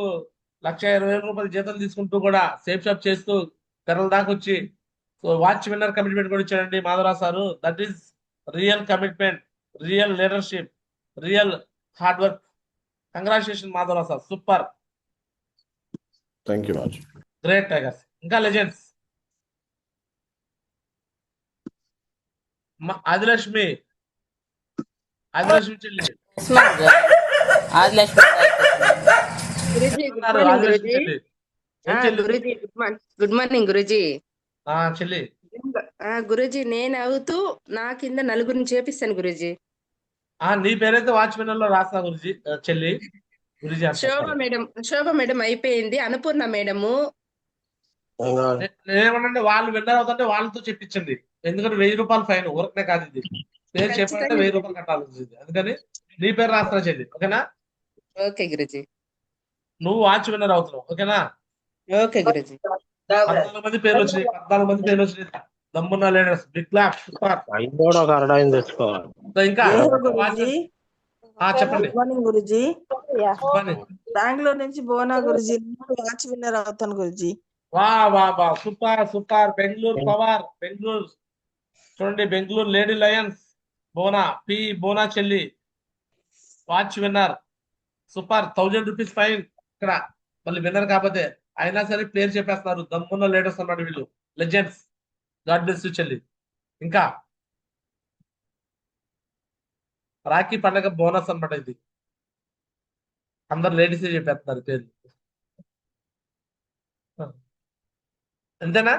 1,20,000 రూపాయలు జీతం తీసుకుంటూ కూడా సేఫ్ షాప్ చేస్తూ తెరల దాకా వచ్చి సో వాచ్ విన్నర్ కమిట్మెంట్ కూడా ఇచ్చాడండి Madhavarao sir. That is real commitment, real leadership, real hard work. Congratulation Madhavarao sir, super. Thank you మారుజీ. Great tigers. ఇంకా లెజెండ్స్? ఆదిలక్ష్మి చెల్లి ఎస్ మా గురుజీ ఆదిలక్ష్మి గురుజీ గుడ్ ఉన్నారు మార్నింగ్ ఆదిలక్ష్మి గురుజీ. చెల్లి ఏం చెల్లి గురుజీ గుడ్ మార్నింగ్ గురుజీ. చెల్లి గురుజీ నేను అవుతూ నా కింద నలుగురిని చేపిస్తాను గురుజీ. నీ పేరైతే వాచ్మెన్ లో రాస్తా గురుజీ చెల్లి గురుజీ శోభ మేడం అయిపోయింది. అన్నపూర్ణ మేడము నేనేమన్నా వాళ్ళు విన్నర్ అవుతుంటే వాళ్ళతో చెప్పించండి, ఎందుకంటే 1000 రూపాయలు ఫైన్ ఊరకనే కాదు ఇది. పేరు చెప్పాలంటే 1000 రూపాయలు కట్టాల్సి వచ్చింది, అందుకని నీ పేరు రాస్తా చెల్లి. ఓకేనా? ఓకే గురుజీ. నువ్వు వాచ్ విన్నర్ అవుతున్నావు. ఓకేనా? ఓకే గురుజీ. 14 మంది పేర్లు వచ్చినాయి. దమ్మున్న leaders big clap. Super. So ఇంకా చెప్పండి. Good morning Guruji. Good morning. Bengaluru నుంచి భువన గురుజీ. వాచ్ విన్నర్ అవుతాను గురుజీ. వా సూపర్. బెంగళూరు పవర్. బెంగళూరు చూడండి, బెంగళూరు లేడీ లయన్స్ బోనా చెల్లి watch winner. Super. 1000 rupees fine ఇక్కడ. మళ్ళీ విన్నర్ కాకపోతే అయినా సరే పేరు చెప్పేస్తున్నారు. దమ్మున్న లీడర్స్ అన్నమాట వీళ్ళు, లెజెండ్స్. గాడ్ బ్లెస్ యూ చెల్లి. ఇంకా రాఖీ పండగ బోనస్ అన్నమాట ఇది. అందరు లేడీస్ చెప్పేస్తున్నారు పేర్లు. అంతేనా?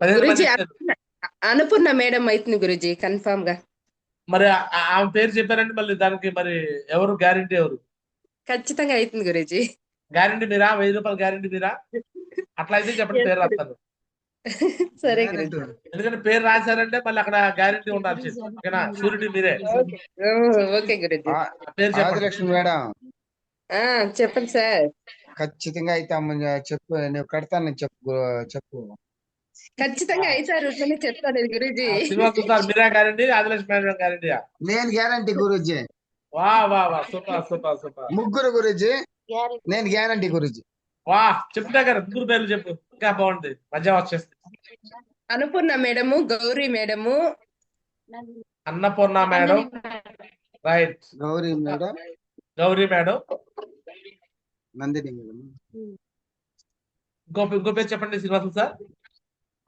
15 గురుజీ మంది పేర్లు. అన్నపూర్ణ మేడం అవుతుంది గురుజీ కన్ఫర్మ్ గా. మరి ఆమె పేరు చెప్పారంటే మళ్ళీ దానికి మరి ఎవరు గ్యారంటీ? ఎవరు ఖచ్చితంగా అవుతుంది గురుజీ. గ్యారంటీ మీరా? 1000 రూపాయలు గ్యారంటీ మీరా? అట్లా అయితే చెప్పండి, పేరు రాస్తాను. సరే గురుజీ. ఎందుకంటే పేరు రాశారంటే మళ్ళీ అక్కడ గ్యారంటీ ఉండాల్సి. ఓకేనా? షూరిటీ మీరే. ఓకే గురుజీ. పేరు చెప్పండి. ఆదిలక్ష్మి మేడం చెప్పండి సార్. ఖచ్చితంగా అయితే చెప్పు, నువ్వు కడతాను చెప్పు. ఖచ్చితంగా అవుతారు చెప్తాను గురుజీ. శ్రీనివాస్ సార్ మీరా గ్యారంటీ? ఆదిలక్ష్మి మేడం గ్యారంటీయా? నేను గ్యారంటీ గురుజీ. వా సూపర్. ముగ్గురు గురుజీ, నేను గ్యారంటీ గురుజీ. వా చెప్తా కదా, ముగ్గురు పేర్లు చెప్పు, ఇంకా బాగుంది, మజా వచ్చేస్తుంది. Annapurna madam, Gauri madam, Annapurna madam, right. Gauri madam, Nandini madam. ఇంకో పేరు చెప్పండి Srinivasam sir.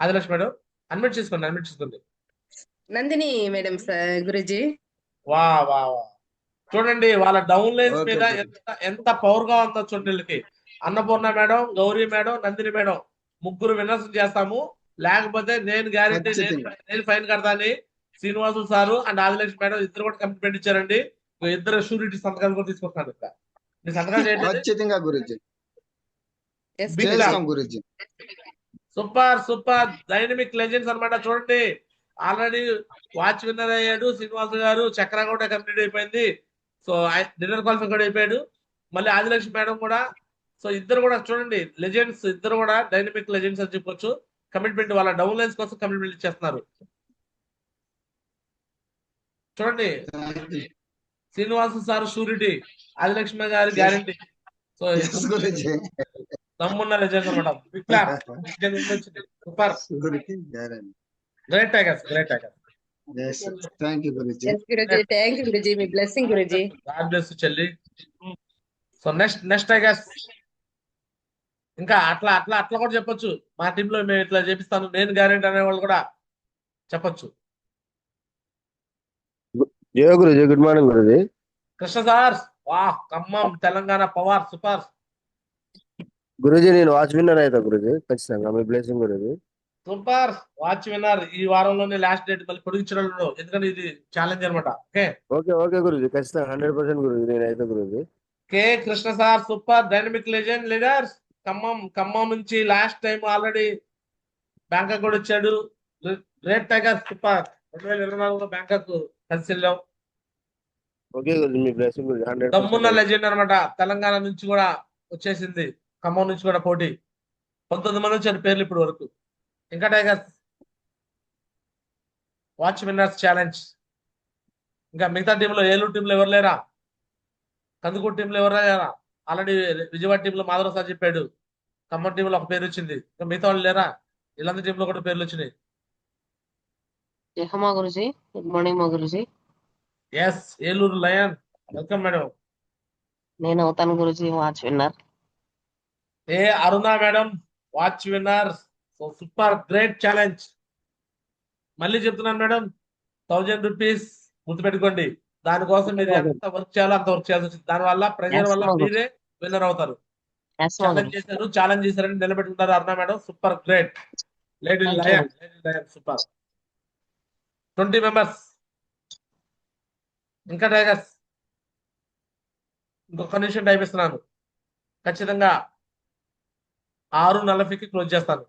Adilakshmi madam admit చేసుకోండి. Nandini madam sir Guruji. వా చూడండి వాళ్ళ డౌన్ లైన్స్ మీద ఎంత పవర్ గా ఉందో చూడండి వీళ్ళకి. Annapurna madam, Gauri madam, Nandini madam ముగ్గురు విన్నర్స్ చేస్తాము. లేకపోతే నేను గ్యారెంటీ, నేను ఫైన్ కడతాను. Srinivasu sir and Adilakshmi madam ఇద్దరు కూడా కమిట్మెంట్ ఇచ్చారండి. ఇద్దరు షూరిటీ సంతకాలు కూడా తీసుకొస్తాను. ఇక్కడ మీ సంతకాలు చేయండి. సూపర్ డైనమిక్ లెజెండ్స్ అన్నమాట. చూడండి ఆల్రెడీ వాచ్ విన్నర్ అయ్యాడు శ్రీనివాస్ గారు. చక్ర కూడా కంప్లీట్ అయిపోయింది. సో డిన్నర్ క్వాలిఫై కూడా అయిపోయాడు. మళ్ళీ ఆదిలక్ష్మి మేడం కూడా. సో ఇద్దరు కూడా చూడండి లెజెండ్స్, ఇద్దరు కూడా డైనమిక్ లెజెండ్స్ అని చెప్పొచ్చు. కమిట్మెంట్ వాళ్ళ డౌన్ లైన్స్ కోసం కమిట్మెంట్ ఇచ్చేస్తున్నారు. చూడండి శ్రీనివాస్ సార్ షూరిటీ, ఆదిలక్ష్మి గారి గ్యారంటీ. సో దమ్మున్న లెజెండ్స్ అన్నమాట. Super. Great tigers. Thank you Guruji. మీ బ్లెస్సింగ్ గురుజీ. గాడ్ బ్లెస్ చెల్లి. So next tigers. ఇంకా అట్లా కూడా చెప్పొచ్చు. మా టీంలో మేము ఇట్లా చేపిస్తాను, నేను గ్యారెంటీ అనే వాళ్ళు కూడా చెప్పొచ్చు. Jaya Guruji. Good morning Guruji. Krishna sir Khammam Telangana power. Super Guruji. నేను వాచ్ విన్నర్ అవుతా గురుజీ ఖచ్చితంగా, మీ blessing Guruji. Super watch winner. ఈ వారంలోనే లాస్ట్ డేట్ మళ్ళీ పొడిగించడం, ఎందుకంటే ఇది ఛాలెంజ్ అనమాట. ఓకే గురుజీ ఖచ్చితంగా 100% గురుజీ నేను అయితే Guruji. K Krishna sir super dynamic legend leaders. Khammam నుంచి లాస్ట్ టైం ఆల్రెడీ బ్యాంకాక్ కూడా వచ్చాడు. Great tiger. సూపర్. 2024లో బ్యాంకాక్ కలిసి వెళ్ళాం. ఓకే గురుజీ, మీ బ్లెస్సింగ్ గురుజీ. 100% దమ్మున్న లెజెండ్ అనమాట. తెలంగాణ నుంచి కూడా వచ్చేసింది, ఖమ్మం నుంచి కూడా పోటీ. 19 మంది వచ్చారు పేర్లు ఇప్పుడు వరకు. ఇంకా టైగర్స్ వాచ్ విన్నర్స్ ఛాలెంజ్. ఇంకా మిగతా టీంలో ఏలూరు టీంలో ఎవరు లేరా? కందుకూరు టీంలో ఎవరు లేరా? ఆల్రెడీ విజయవాడ టీంలో మాధవ సార్ చెప్పాడు. ఖమ్మం టీంలో ఒక పేరు వచ్చింది. ఇంకా మిగతా వాళ్ళు లేరా? ఇలాంటి టీంలో కూడా పేర్లు వచ్చినాయి. గురుజీ. గుడ్ మార్నింగ్ మా Guruji. Yes Eluru lion. Welcome madam. నేను అవుతాను Guruji watch winner. Aruna madam watch winner. So super great challenge. మళ్ళీ చెప్తున్నాను మేడం, 1000 రూపీస్ గుర్తుపెట్టుకోండి. దానికోసం మీరు ఎంత వర్క్ చేయాలో అంత వర్క్ చేయాల్సి వచ్చింది. దానివల్ల ప్రెజర్ వల్ల మీరే విన్నర్ అవుతారు. ఛాలెంజ్ చేశారని నిలబెట్టుకుంటారు. Aruna madam super great. Lady lion super. 20 members ఇంకా టైగర్స్. ఇంకొక నిమిషం టైం ఇస్తున్నాను. ఖచ్చితంగా 6:40కి క్లోజ్ చేస్తాను.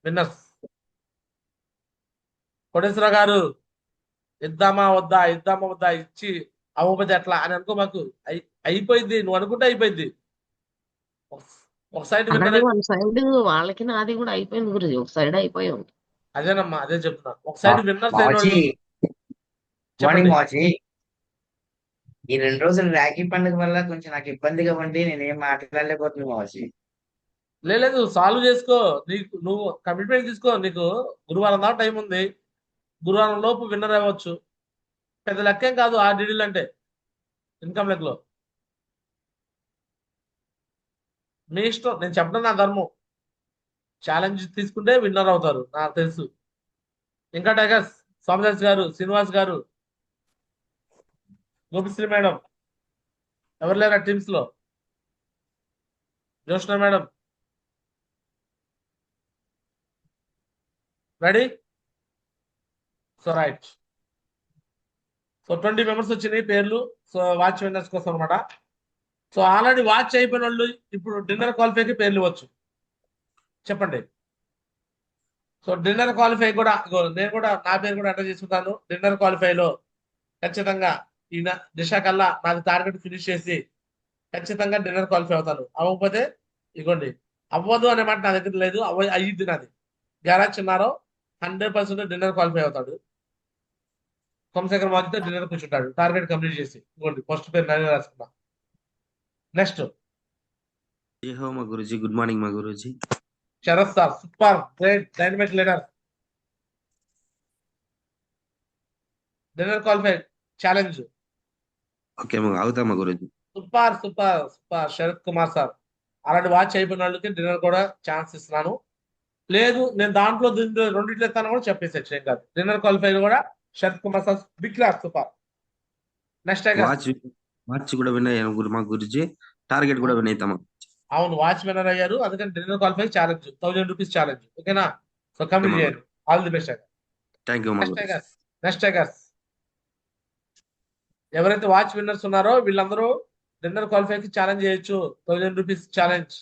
విన్నర్స్ కోటేశ్వర గారు ఇద్దామా వద్దా ఇచ్చి అవ్వకపోతే ఎట్లా అని అనుకో. మాకు అయిపోయింది. నువ్వు అనుకుంటే అయిపోయింది. ఒక సైడ్ సైడ్ వాళ్ళకి నాది కూడా అయిపోయింది గురుజీ. ఒక సైడ్ అయిపోయాం. అదేనమ్మా, అదే చెప్తున్నా. ఒక సైడ్ విన్నర్స్ మార్నింగ్ వాచి ఈ 2 రోజులు రాఖీ పండుగ వల్ల కొంచెం నాకు ఇబ్బందిగా ఉండి నేనేం మాట్లాడలేకపోతున్నాను వాచి. లేదు, సాల్వ్ చేసుకో. నువ్వు కమిట్మెంట్ తీసుకో. నీకు గురువారం దాకా టైం ఉంది. గురువారం లోపు విన్నర్ అవ్వచ్చు. పెద్ద లెక్కేం కాదు ఆ డీడీలు అంటే ఇన్కమ్ లెక్కలో. మీ ఇష్టం. నేను చెప్పడం నా ధర్మం. ఛాలెంజ్ తీసుకుంటే విన్నర్ అవుతారు నాకు తెలుసు. ఇంకా టైగర్స్ సోమదాస్ గారు, శ్రీనివాస్ గారు, గోపిశ్రీ మేడం ఎవరు లేరా టీమ్స్ లో? Joshna madam ready? So right. So 20 members వచ్చినాయి పేర్లు. సో వాచ్ విన్నర్స్ కోసం అనమాట. సో ఆల్రెడీ వాచ్ అయిపోయిన వాళ్ళు ఇప్పుడు డిన్నర్ క్వాలిఫైకి పేర్లు ఇవ్వచ్చు. చెప్పండి. సో డిన్నర్ క్వాలిఫై కూడా నేను కూడా నా పేరు కూడా ఎంటర్ చేసుకుంటాను. డిన్నర్ క్వాలిఫైలో ఖచ్చితంగా ఈ దిశ కల్లా నాకు టార్గెట్ ఫినిష్ చేసి ఖచ్చితంగా డిన్నర్ క్వాలిఫై అవుతాను. అవ్వకపోతే ఇగోండి, అవ్వదు అనే మాట నా దగ్గర లేదు. అయ్యిద్ది నాది. గ్యారాజ్ చిన్నారో 100% డిన్నర్ క్వాలిఫై అవుతాడు. సోమశేఖర్ మాదితో డిన్నర్ కూర్చుంటాడు టార్గెట్ కంప్లీట్ చేసి. ఇగోండి ఫస్ట్ పేరు నేను రాసుకున్నా. నెక్స్ట్ మా గురుజీ. గుడ్ మార్నింగ్ మా Guruji. Sharath sir super great dynamic leader. Dinner qualify challenge. Okay అవుతామా Guruji. Super super super. Sharath Kumar sir అలాంటి వాచ్ అయిపోయిన వాళ్ళకి డిన్నర్ కూడా ఛాన్స్ ఇస్తున్నాను. లేదు నేను దాంట్లో రెండిట్లో ఇస్తాను కూడా చెప్పేసి ఏం కాదు. డిన్నర్ క్వాలిఫై కూడా Sharath Kumar sir big class super. Next watch కూడా విన్ అయ్యాను మా గురుజీ. టార్గెట్ కూడా విన్ అవుతామా? అవును, వాచ్ విన్నర్ అయ్యారు. అందుకని dinner qualify challenge 1000 rupees challenge. ఓకేనా? సో కంప్లీట్ చేయండి. All the best. Thank you. Next tigers ఎవరైతే వాచ్ విన్నర్స్ ఉన్నారో వీళ్ళందరూ డిన్నర్ క్వాలిఫైకి ఛాలెంజ్ చేయొచ్చు. 1000 రూపీస్ ఛాలెంజ్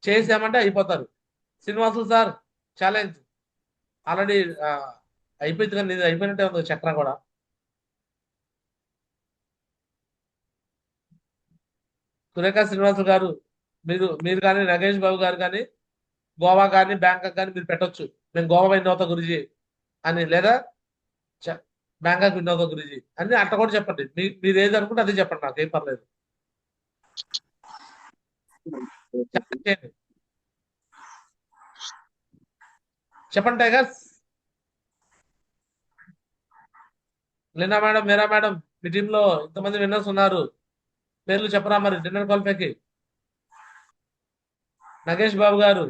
చేసామంటే అయిపోతారు. శ్రీనివాసులు సార్ ఛాలెంజ్ ఆల్రెడీ అయిపోయింది కానీ ఇది అయిపోయినట్టే ఉంది. చక్ర కూడా సురేఖ శ్రీనివాసులు గారు మీరు కానీ నగేష్ బాబు గారు కానీ గోవా కానీ బ్యాంకాక్ కానీ మీరు పెట్టొచ్చు. మేము గోవా విన్ అవుతా గురుజీ అని, లేదా బ్యాంకాక్ విన్ అవుతా గురుజీ అని అట్లా కూడా చెప్పండి. మీరు ఏది అనుకుంటే అదే చెప్పండి, నాకు ఏం పర్లేదు. చెప్పండి టైగర్స్. లీనా మేడం, మీరా మేడం, మీ టీంలో ఇంతమంది విన్నర్స్ ఉన్నారు. పేర్లు చెప్పరా మరి డిన్నర్ క్వాలిఫైకి? నగేష్ బాబు గారు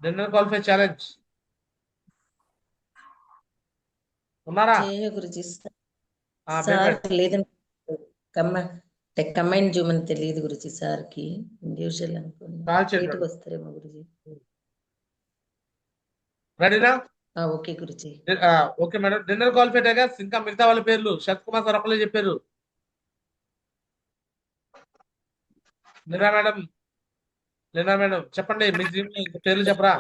డిన్నర్ క్వాలిఫై ఛాలెంజ్ ఉన్నారా? కంబైన్ చేయమని తెలియదు గురుజీ సార్కి. ఇండివిజువల్ అనుకోండి వస్తారేమో గురుజీ. రెడీనా? Okay Guruji. Okay madam. Dinner qualify tigers. ఇంకా మిగతా వాళ్ళ పేర్లు శరత్ కుమార్ సార్ ఒకళ్ళే చెప్పారు. లీనా మేడం చెప్పండి. మీ టీం పేర్లు చెప్పరా?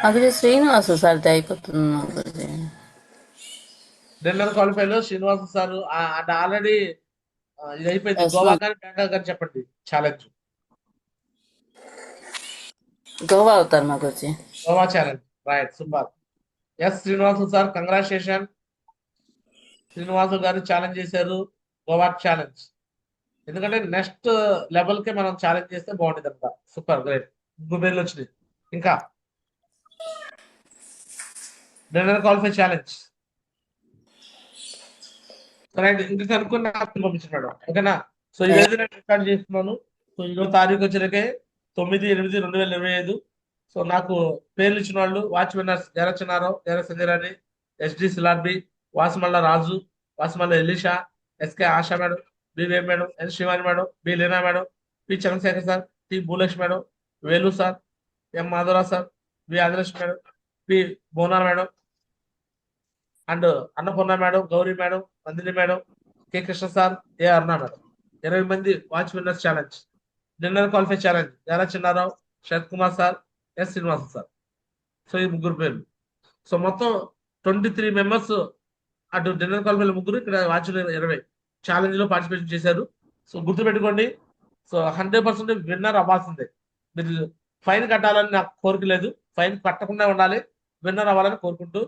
అది శ్రీనివాసు సార్ అయిపోతుంది. డిన్నర్ క్వాలిఫైలో శ్రీనివాసు సార్ అంటే ఆల్రెడీ ఇది అయిపోయింది. గోవా కానీ బ్యాంకాక్ కానీ చెప్పండి ఛాలెంజ్. గోవా అవుతారు మా గురించి. Goa challenge right super. S Srinivasu sir congratulation. Srinivasu గారు ఛాలెంజ్ చేశారు గోవా ఛాలెంజ్. ఎందుకంటే నెక్స్ట్ లెవెల్ కి మనం ఛాలెంజ్ చేస్తే బాగుంటుంది అంట. Super great. ఇంకో పేర్లు వచ్చినాయి. ఇంకా డిన్నర్ క్వాలిఫై ఛాలెంజ్ రైట్. ఇంకా కనుక్కుని పంపించాడు. ఓకేనా? సో ఈరోజు నేను రికార్డ్ చేస్తున్నాను. సో 20వ తారీఖు వచ్చేసరికి 9/8/2025. సో నాకు పేర్లు ఇచ్చిన వాళ్ళు watch winners Erra Chinnarao, Erra Sanjayarani, SD Silarbi, Vasumalla Raju, Vasumalla Elisha, SK Asha madam, బివేం madam, N Shivani madam, B Leena madam, P Chandrashekhar sir, T Bhulakshmi madam, Velu sir, M Madhavarao sir, B Adilakshmi madam, P Bona madam, and Annapurna madam, Gauri madam, Nandini madam, K Krishna sir, A Aruna madam. 20 మంది watch winners challenge, dinner qualify challenge, Erra Chinnarao, Sharath Kumar sir, S Srinivasan sir. So ఈ ముగ్గురు పేర్లు. So మొత్తం 23 members అటు dinner qualify ముగ్గురు, ఇక్కడ watch 20 challenge లో participation చేశారు. సో గుర్తుపెట్టుకోండి, సో 100% విన్నర్ అవ్వాల్సిందే. మీరు ఫైన్ కట్టాలని నాకు కోరిక లేదు, ఫైన్ కట్టకుండా ఉండాలి, విన్నర్ అవ్వాలని కోరుకుంటూ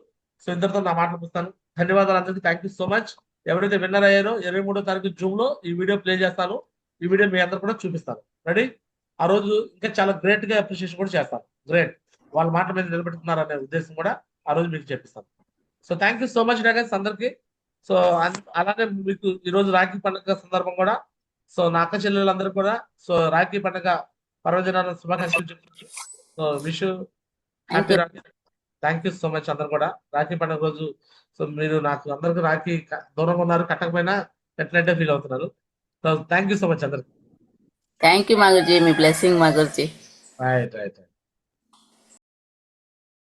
సో ఇద్దరితో నా మాటలు పుస్తాను. ధన్యవాదాలు అందరికీ, థ్యాంక్ యూ సో మచ్. ఎవరైతే విన్నర్ అయ్యారో 23వ తారీఖు జూమ్ లో ఈ వీడియో ప్లే చేస్తాను, ఈ వీడియో మీ అందరు కూడా చూపిస్తాను. రెడీ? ఆ రోజు ఇంకా చాలా గ్రేట్ గా అప్రిషియేషన్ కూడా చేస్తాను. గ్రేట్, వాళ్ళ మాట మీద నిలబెట్టుకున్నారు అనే ఉద్దేశం కూడా ఆ రోజు మీకు చెప్పిస్తాను. So thank you so much guys అందరికి. సో అలాగే మీకు ఈ రోజు రాఖీ పండుగ సందర్భం కూడా సో నా అక్క చెల్లెలందరూ కూడా సో రాఖీ పండుగ పర్వదినాల శుభాకాంక్షలు చెప్తున్నాను. So wish happy Rakhi. Thank you so much అందరు కూడా. రాఖీ పండుగ రోజు సో మీరు నాకు అందరికి రాఖీ దూరంగా ఉన్నారు, కట్టకపోయినా కట్టినట్టే ఫీల్ అవుతున్నారు. So thank you so much అందరికి. థ్యాంక్ యూ మా గురుజీ, మీ బ్లెస్సింగ్ మా గురుజీ. Right right.